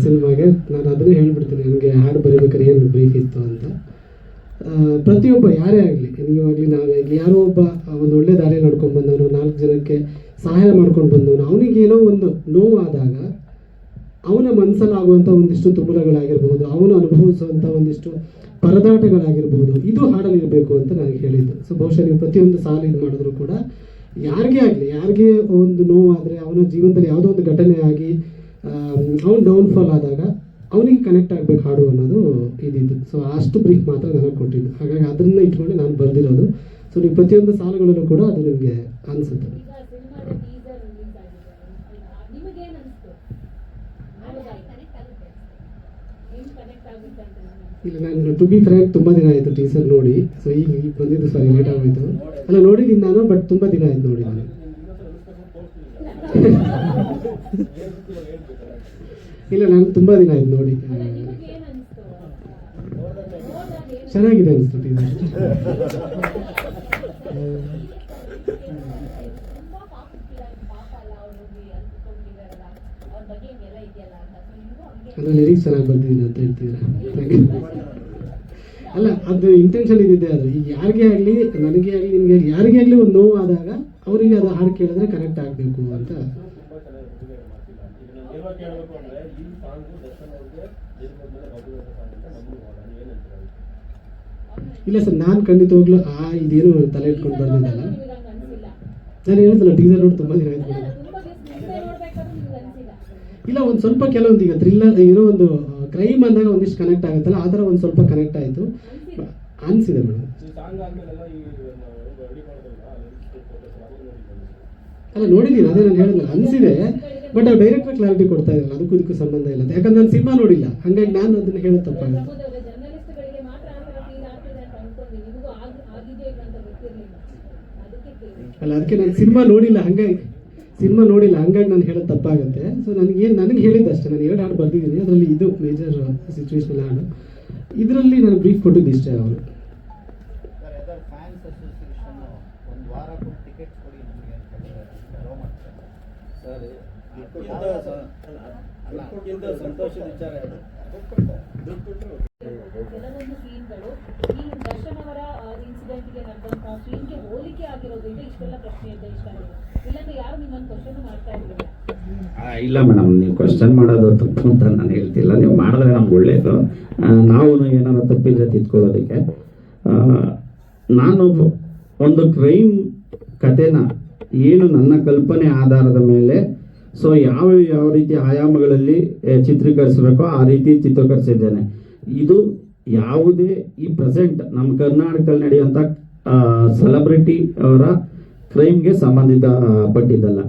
ಸಿನಿಮಾಗೆ. ನಾನು ಅದನ್ನೇ ಹೇಳ್ಬಿಡ್ತೀನಿ, ನನಗೆ ಹಾಡು ಬರೀಬೇಕಾದ್ರೆ ಏನು ಬ್ರೀಫ್ ಇತ್ತು ಅಂತ. ಪ್ರತಿಯೊಬ್ಬ ಯಾರೇ ಆಗಲಿ, ನೀವಾಗಲಿ ನಾವಾಗಲಿ, ಯಾರೋ ಒಬ್ಬ ಒಂದು ಒಳ್ಳೆ ದಾರಿ ನಡ್ಕೊಂಡು ಬಂದವನು, 4 ಜನಕ್ಕೆ ಸಹಾಯ ಮಾಡ್ಕೊಂಡು ಬಂದವನು, ಅವನಿಗೇನೋ ಒಂದು ನೋವಾದಾಗ ಅವನ ಮನಸ್ಸಲ್ಲಾಗುವಂಥ ಒಂದಿಷ್ಟು ತುಮುಲಗಳಾಗಿರ್ಬೋದು, ಅವನು ಅನುಭವಿಸುವಂಥ ಒಂದಿಷ್ಟು ಪರದಾಟಗಳಾಗಿರ್ಬೋದು, ಇದು ಹಾಡಲಿರಬೇಕು ಅಂತ ನನಗೆ ಹೇಳಿದ್ದು. ಸೊ ಬಹುಶಃ ನೀವು ಪ್ರತಿಯೊಂದು ಸಾಲು ಇದು ಮಾಡಿದ್ರು ಕೂಡ ಯಾರಿಗೇ ಆಗಲಿ, ಯಾರಿಗೆ ಒಂದು ನೋವಾದರೆ, ಅವನ ಜೀವನದಲ್ಲಿ ಯಾವುದೋ ಒಂದು ಘಟನೆ ಆಗಿ ಅವನು ಡೌನ್ಫಾಲ್ ಆದಾಗ ಅವನಿಗೆ ಕನೆಕ್ಟ್ ಆಗಬೇಕು ಹಾಡು ಅನ್ನೋದು ಇದಿದ್ದು. ಸೊ ಅಷ್ಟು ಬ್ರೀಫ್ ಮಾತ್ರ ನನಗೆ ಕೊಟ್ಟಿದ್ದು. ಹಾಗಾಗಿ ಅದನ್ನು ಇಟ್ಕೊಂಡು ನಾನು ಬರೆದಿರೋದು. ಸೊ ನೀವು ಪ್ರತಿಯೊಂದು ಸಾಲುಗಳಲ್ಲೂ ಕೂಡ ಅದು ನಿಮಗೆ ಅನಿಸುತ್ತೆ. ಇಲ್ಲ, ನಾನು ಟು ಬಿ ಫ್ರ್ಯಾಂಕ್ ತುಂಬ ದಿನ ಆಯಿತು ಟೀಸರ್ ನೋಡಿ. ಸೊ ಈಗ ಬಂದಿದ್ದು ಸಾರಿ ಲೇಟ್ ಆಗೋಯ್ತು. ಅಲ್ಲ, ನೋಡಿದ್ದೀನಿ ನಾನು, ಬಟ್ ತುಂಬ ದಿನ ಆಯ್ತು ನೋಡಿ ನಾನು. ಇಲ್ಲ, ನಾನು ತುಂಬ ದಿನ ಆಯ್ತು ನೋಡಿ. ಚೆನ್ನಾಗಿದೆ ಅನಿಸ್ತು ಟೀಸರ್. ಅಂದರೆ ಲಿರಿಕ್ಸ್ ಚೆನ್ನಾಗಿ ಬಂದಿದ್ದೀನಿ ಅಂತ ಹೇಳ್ತಿದ್ದೀರಾ? ಅಲ್ಲ, ಅದು ಇಂಟೆನ್ಷನ್ ಇದ್ದಿದ್ದೆ ಅದು. ಈಗ ಯಾರಿಗೇ ಆಗಲಿ, ನನಗೆ ಆಗಲಿ, ನಿಮಗೆ ಯಾರಿಗೇ ಆಗಲಿ ಒಂದು ನೋವು ಆದಾಗ ಅವರಿಗೆ ಅದು ಹಾಡು ಕೇಳಿದ್ರೆ ಕನೆಕ್ಟ್ ಆಗಬೇಕು ಅಂತ. ಇಲ್ಲ ಸರ್, ನಾನು ಖಂಡಿತವಾಗ್ಲೂ ಇದೇನು ತಲೆ ಇಟ್ಕೊಂಡು ಬಂದಿದ್ದಲ್ಲ. ನಾನು ಹೇಳ್ತಲ್ಲ, ಟೀಸರ್ ನೋಡಿ ತುಂಬ ದಿನ ಆಯ್ತು. ಇಲ್ಲ, ಒಂದು ಸ್ವಲ್ಪ ಕೆಲವೊಂದು ಈಗ ಥ್ರಿಲ್ಲರ್ ಏನೋ ಒಂದು ಕ್ರೈಮ್ ಅಂದಾಗ ಒಂದಿಷ್ಟು ಕನೆಕ್ಟ್ ಆಗುತ್ತಲ್ಲ, ಆ ಥರ ಒಂದು ಸ್ವಲ್ಪ ಕನೆಕ್ಟ್ ಆಯಿತು ಅನಿಸಿದೆ ಮೇಡಮ್. ಅಲ್ಲ, ನೋಡಿದ್ದೀನಿ, ಅದೇ ನಾನು ಹೇಳಿದ್ನಲ್ಲ, ಅನಿಸಿದೆ. ಬಟ್ ಅವ್ರು ಡೈರೆಕ್ಟಾಗಿ ಕ್ಲಾರಿಟಿ ಕೊಡ್ತಾ ಇರಲ್ಲ, ಅದಕ್ಕೂ ಇದಕ್ಕೂ ಸಂಬಂಧ ಇಲ್ಲ. ಯಾಕಂದ್ರೆ ನಾನು ಸಿನಿಮಾ ನೋಡಿಲ್ಲ, ಹಾಗಾಗಿ ನಾನು ಅದನ್ನು ಹೇಳೋದು ತಪ್ಪಾಗುತ್ತೆ. ಅಲ್ಲ, ಅದಕ್ಕೆ ನಾನು ಸಿನಿಮಾ ನೋಡಿಲ್ಲ, ಹಂಗಾಗಿ ನಾನು ಹೇಳೋದು ತಪ್ಪಾಗುತ್ತೆ. ಸೊ ನನಗೆ ಹೇಳಿದ್ದು ಅಷ್ಟೇ. ನಾನು 2 ಹಾಡು ಬರ್ದಿದ್ದೀನಿ, ಅದರಲ್ಲಿ ಇದು ಮೇಜರ್ ಸಿಚುವೇಶನಲ್ ಹಾಡು. ಇದರಲ್ಲಿ ನಾನು ಬ್ರೀಫ್ ಕೊಟ್ಟಿದ್ದು ಇಷ್ಟೇ. ಅವರು ಸಂತೋಷದ ವಿಚಾರ. ಕೆಲವೊಂದು ಸೀನ್ಗಳು ಈ ದರ್ಶನ್ ಅವರ ಇನ್ಸಿಡೆಂಟ್ಗೆ ನಡೆದಂತಹ ಸೀನ್ಗೆ ಹೋಲಿಕೆ ಆಗಿರೋದ್ರಿಂದ ಇಷ್ಟೆಲ್ಲ ಪ್ರಶ್ನೆ ಇದೆ. ಇಲ್ಲಾಂದ್ರೆ ಯಾರು ನಿಮ್ಮನ್ನು ಕ್ವಶನ್ ಮಾಡ್ತಾ ಇರಲಿಲ್ಲ. ಇಲ್ಲ ಮೇಡಮ್, ನೀವು ಕ್ವಶನ್ ಮಾಡೋದು ತಪ್ಪು ಅಂತ ನಾನು ಹೇಳ್ತಿಲ್ಲ. ನೀವು ಮಾಡಿದ್ರೆ ನಮ್ಗೆ ಒಳ್ಳೇದು. ನಾವು ಏನಾದ್ರು ತಪ್ಪಿದ್ರೆ ತಿದ್ಕೊಳ್ಳೋದಕ್ಕೆ. ನಾನು ಒಂದು ಕ್ರೈಮ್ ಕಥೆನ ಏನು ನನ್ನ ಕಲ್ಪನೆ ಆಧಾರದ ಮೇಲೆ ಸೊ ಯಾವ ರೀತಿ ಆಯಾಮಗಳಲ್ಲಿ ಚಿತ್ರೀಕರಿಸಬೇಕೋ ಆ ರೀತಿ ಚಿತ್ರೀಕರಿಸಿದ್ದೇನೆ. ಇದು ಯಾವುದೇ ಈ ಪ್ರೆಸೆಂಟ್ ನಮ್ಮ ಕರ್ನಾಟಕದಲ್ಲಿ ನಡೆಯುವಂಥ ಸೆಲೆಬ್ರಿಟಿ ಅವರ ಕ್ರೈಮ್ಗೆ ಸಂಬಂಧಿತ ಪಟ್ಟಿದ್ದಲ್ಲ.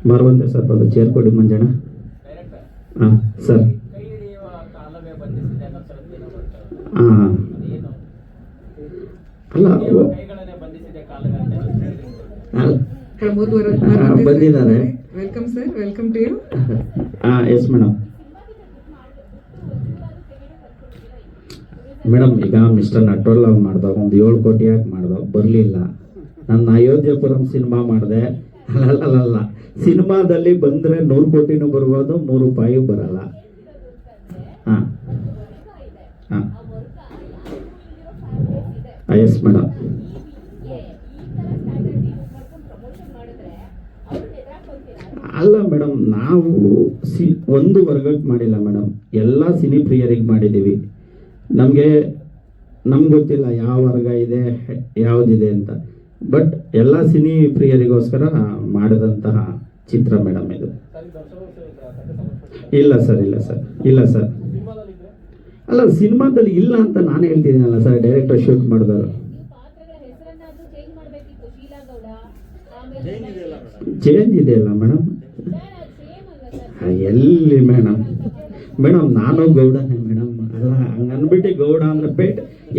ಬರುವಂತೆ ಸರ್, ಅದು ಚೇರ್ ಕೊಡಿ ಮಂಜಣ್ಣ. ಹಾಂ ಸರ್. ಹಾಂ, ಅಲ್ಲ ಬಂದಿದ್ದಾರೆ. Welcome sir, welcome to you. Yes madam. Madam, ಈಗ ಮಿಸ್ಟರ್ ನಟೋರ್ಲ ಮಾಡ್ದವ ಒಂದು 7 ಕೋಟಿ ಯಾಕೆ ಮಾಡ್ದವ ಬರಲಿಲ್ಲ. ನನ್ನ ಅಯೋಧ್ಯಪುರಂ ಸಿನಿಮಾ ಮಾಡಿದೆ. ಅಲ್ಲ, ಸಿನಿಮಾದಲ್ಲಿ ಬಂದರೆ 100 ಕೋಟಿನೂ ಬರ್ಬೋದು, 100 ರೂಪಾಯಿ ಬರಲ್ಲ. ಹಾಂ ಹಾಂ, ಎಸ್ ಮೇಡಮ್. ಅಲ್ಲ ಮೇಡಮ್, ನಾವು ಒಂದು ವರ್ಗಕ್ಕೆ ಮಾಡಿಲ್ಲ ಮೇಡಮ್, ಎಲ್ಲ ಸಿನಿ ಪ್ರಿಯರಿಗೆ ಮಾಡಿದ್ದೀವಿ. ನಮ್ಗೆ ಗೊತ್ತಿಲ್ಲ ಯಾವ ವರ್ಗ ಇದೆ ಯಾವುದಿದೆ ಅಂತ. ಬಟ್ ಎಲ್ಲ ಸಿನಿ ಪ್ರಿಯರಿಗೋಸ್ಕರ ಮಾಡಿದಂತಹ ಚಿತ್ರ ಮೇಡಮ್ ಇದು. ಇಲ್ಲ ಸರ್. ಅಲ್ಲ, ಸಿನಿಮಾದಲ್ಲಿ ಇಲ್ಲ ಅಂತ ನಾನು ಹೇಳ್ತಿದ್ದೀನಲ್ಲ ಸರ್. ಡೈರೆಕ್ಟರ್ ಶೂಟ್ ಮಾಡಿದವರು ಚೇಂಜ್ ಇದೆಯಲ್ಲ ಮೇಡಮ್. ಎಲ್ಲಿ ಮೇಡಮ್ ನಾನು ಗೌಡನೇ ಮೇಡಮ್. ಅಲ್ಲ, ಹಂಗೆ ಅಂದ್ಬಿಟ್ಟು ಗೌಡ ಅಂದ್ರೆ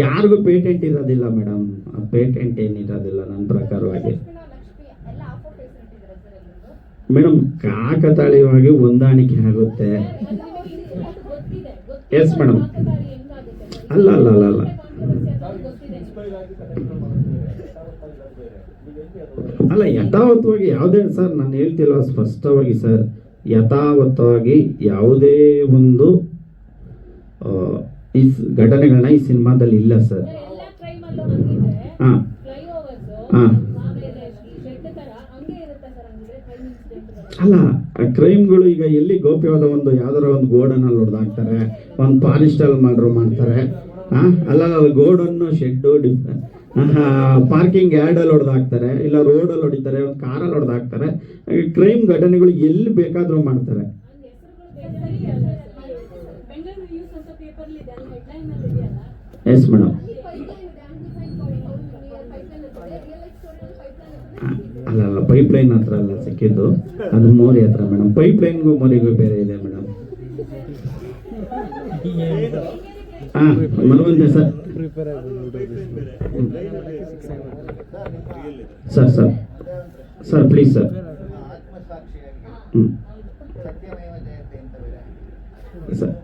ಯಾರಿಗೂ ಪೇಟೆಂಟ್ ಇರೋದಿಲ್ಲ ಮೇಡಮ್. ಪೇಟೆಂಟ್ ಏನಿರೋದಿಲ್ಲ ನನ್ನ ಪ್ರಕಾರವಾಗಿ ಮೇಡಮ್. ಕಾಕತಾಳೀಯವಾಗಿ ಹೊಂದಾಣಿಕೆ ಆಗುತ್ತೆ. Yes madam. ಅಲ್ಲ, ಅಲ್ಲ ಯಥಾವತ್ತವಾಗಿ ಯಾವುದೇ ಸರ್ ನಾನು ಹೇಳ್ತಿಲ್ಲ ಸ್ಪಷ್ಟವಾಗಿ ಸರ್, ಯಥಾವತ್ತವಾಗಿ ಯಾವುದೇ ಒಂದು ಈ ಘಟನೆಗಳನ್ನ ಈ ಸಿನಿಮಾದಲ್ಲಿ ಇಲ್ಲ ಸರ್. ಎಲ್ಲ ಕ್ರೈಮ್ ಅಲ್ಲೂ ಹಂಗಿದೆ, ಹಾ ಫ್ಲೈಓವರ್ಸ್ ಹಾ ಆಮೇಲೆ ಈ ಶೆಡ್ ತರ ಹಂಗೆ ಇರುತ್ತೆ ಸರ್. ಹಂಗಿದ್ರೆ ಕ್ರೈಮ್ ಇನ್ಸಿಡೆಂಟ್ ಅಲ್ಲ ಕ್ರೈಮ್ಗಳು ಈಗ ಎಲ್ಲಿ ಗೌಪ್ಯವಾದ ಒಂದು ಯಾವ್ದಾರ ಒಂದು ಗೋಡನಲ್ಲಿ ಹೊಡೆದಾಕ್ತಾರೆ, ಒಂದು ಫಾರೆಸ್ಟಲ್ಲಿ ಮಾಡ್ತಾರೆ. ಅಲ್ಲ ಗೋಡನ್ನು ಶೆಡ್ಡು ಪಾರ್ಕಿಂಗ್ ಯಾರ್ಡಲ್ಲಿ ಹೊಡೆದಾಕ್ತಾರೆ, ಇಲ್ಲ ರೋಡಲ್ಲಿ ಹೊಡಿತಾರೆ, ಒಂದು ಕಾರಲ್ಲಿ ಹೊಡೆದಾಕ್ತಾರೆ. ಕ್ರೈಮ್ ಘಟನೆಗಳು ಎಲ್ಲಿ ಬೇಕಾದರೂ ಮಾಡ್ತಾರೆ. ಬೆಂಗಳೂರು ನ್ಯೂಸ್ ಅಂತ ಪೇಪರ್ ಇದೆ, ಅಲ್ಲಿ ಹೆಡ್ಲೈನ್ ಅಲ್ಲಿ ಇದೆಯಲ್ಲ. Yes madam. ಅಲ್ಲ ಪೈಪ್ಲೈನ್ ಹತ್ರ ಅಲ್ಲ ಸಿಕ್ಕಿದ್ದು, ಅದು ಮೋರಿ ಹತ್ರ ಮೇಡಮ್. ಪೈಪ್ಲೈನ್ಗೂ ಮೋರಿಗೂ ಬೇರೆ ಇದೆ ಮೇಡಮ್. ಮನೋರಂಜನೆ sir. Sir sir sir please sir. Sir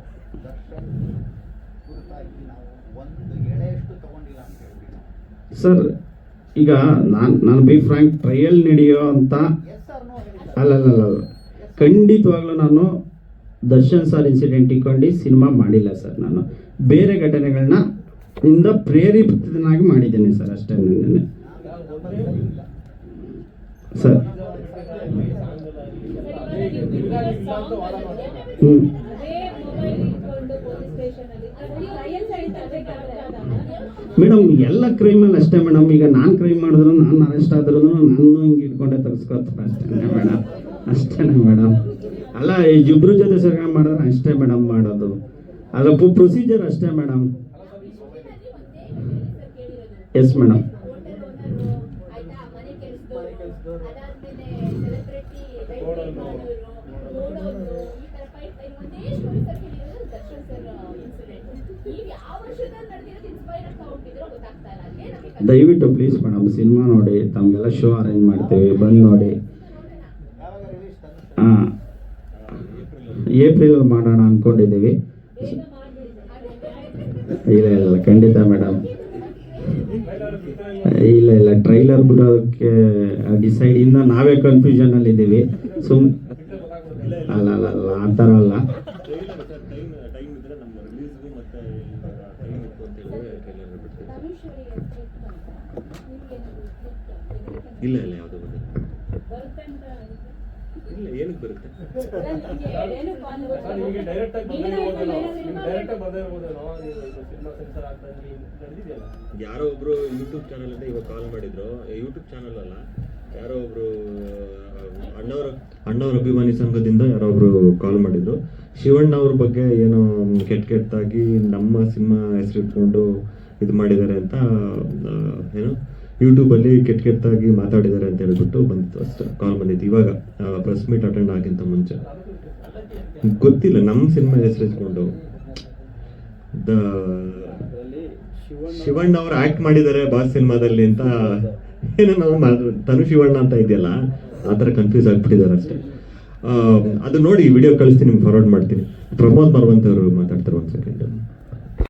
sir ಈಗ ನಾನು ಬಿ ಫ್ರಾಂಕ್ ಟ್ರಯಲ್ ನಡೆಯೋ ಅಂತ ಅಲ್ಲ ಖಂಡಿತವಾಗ್ಲೂ ನಾನು ದರ್ಶನ್ ಸರ್ ಇನ್ಸಿಡೆಂಟ್ ಇಟ್ಕೊಂಡು ಸಿನಿಮಾ ಮಾಡಿಲ್ಲ ಸರ್. ನಾನು ಬೇರೆ ಘಟನೆಗಳನ್ನ ಇಂದ ಪ್ರೇರೇಪಿತನಾಗಿ ಮಾಡಿದ್ದೇನೆ ಸರ್, ಅಷ್ಟೇ. ಸರ್ ಮೇಡಮ್ ಎಲ್ಲ ಕ್ರೈಮಲ್ಲಿ ಅಷ್ಟೇ ಮೇಡಮ್. ಈಗ ನಾನು ಕ್ರೈಮ್ ಮಾಡಿದ್ರು, ನಾನು ಅರೆಸ್ಟ್ ಆದ್ರೂ ನಾನು ಹಿಂಗೆ ಇಟ್ಕೊಂಡೆ ತರಿಸ್ಕೊತಾರೆ ಅಷ್ಟೇ ಮೇಡಮ್. ಅಲ್ಲ ಈ ಇಬ್ರು ಜೊತೆ ಸರ್ಕಾರ ಮಾಡಿದ್ರೆ ಅಷ್ಟೇ ಮೇಡಮ್ ಮಾಡೋದು. ಅಲ್ಲ ಪ್ರೊಸೀಜರ್ ಅಷ್ಟೇ ಮೇಡಮ್. Yes madam. ದಯವಿಟ್ಟು ಪ್ಲೀಸ್ ಮೇಡಮ್ ಸಿನಿಮಾ ನೋಡಿ, ತಮಗೆಲ್ಲ ಶೋ ಅರೇಂಜ್ ಮಾಡ್ತೀವಿ, ಬಂದು ನೋಡಿ. ಹಾಂ ಏಪ್ರಿಲ್ ಮಾಡೋಣ ಅಂದ್ಕೊಂಡಿದ್ದೀವಿ. ಇಲ್ಲ ಖಂಡಿತ ಮೇಡಮ್. ಇಲ್ಲ ಟ್ರೈಲರ್ ಬಿಡೋದಕ್ಕೆ ಡಿಸೈಡ್ ಇಂದ ನಾವೇ ಕನ್ಫ್ಯೂಷನಲ್ಲಿ ಇದ್ದೀವಿ. ಅಲ್ಲ ಆ ಥರ ಅಲ್ಲ. ಇಲ್ಲ ಯಾವುದು ಇಲ್ಲ ಏನಕ್ಕೆ ಬರುತ್ತೆ ಯಾರೋ ಒಬ್ರು ಯೂಟ್ಯೂಬ್ ಚಾನಲ್ ಅಂತ ಇವಾಗ ಕಾಲ್ ಮಾಡಿದ್ರು. ಯೂಟ್ಯೂಬ್ ಚಾನಲ್ ಅಲ್ಲ, ಯಾರೋ ಒಬ್ರು ಅಣ್ಣವ್ರ ಅಭಿಮಾನಿ ಸಂಘದಿಂದ ಯಾರೋ ಒಬ್ರು ಕಾಲ್ ಮಾಡಿದ್ರು. ಶಿವಣ್ಣ ಅವ್ರ ಬಗ್ಗೆ ಏನೋ ಕೆಟ್ಟದಾಗಿ ನಮ್ಮ ಸಿನಿಮಾ ಹೆಸರು ಇಟ್ಕೊಂಡು ಇದು ಮಾಡಿದ್ದಾರೆ ಅಂತ ಏನು ಯೂಟ್ಯೂಬಲ್ಲಿ ಕೆಟ್ಟದಾಗಿ ಮಾತಾಡಿದ್ದಾರೆ ಅಂತ ಹೇಳ್ಬಿಟ್ಟು ಬಂದಿತ್ತು ಅಷ್ಟೇ. ಕಾಲ್ ಬಂದಿತ್ತು ಇವಾಗ ಪ್ರೆಸ್ ಮೀಟ್ ಅಟೆಂಡ್ ಆಗಿಂತ ಮುಂಚೆ. ಗೊತ್ತಿಲ್ಲ ನಮ್ಮ ಸಿನಿಮಾ ಹೆಸರು ಇಟ್ಕೊಂಡು ಶಿವಣ್ಣ ಅವ್ರು ಆಕ್ಟ್ ಮಾಡಿದ್ದಾರೆ ಬಾಸ್ ಸಿನಿಮಾದಲ್ಲಿ ಅಂತ ಏನೋ ನಾವು ತನು ಶಿವಣ್ಣ ಅಂತ ಇದೆಯಲ್ಲ ಆ ಥರ ಕನ್ಫ್ಯೂಸ್ ಆಗ್ಬಿಟ್ಟಿದ್ದಾರೆ ಅಷ್ಟೇ. ಅದು ನೋಡಿ ವಿಡಿಯೋ ಕಳಿಸ್ತೀನಿ, ನಿಮ್ಗೆ ಫಾರ್ವರ್ಡ್ ಮಾಡ್ತೀನಿ. ಪ್ರಮೋದ್ ಮರವಂತ್ ಅವರು ಮಾತಾಡ್ತಾರೆ, ಒಂದು ಸೆಕೆಂಡ್.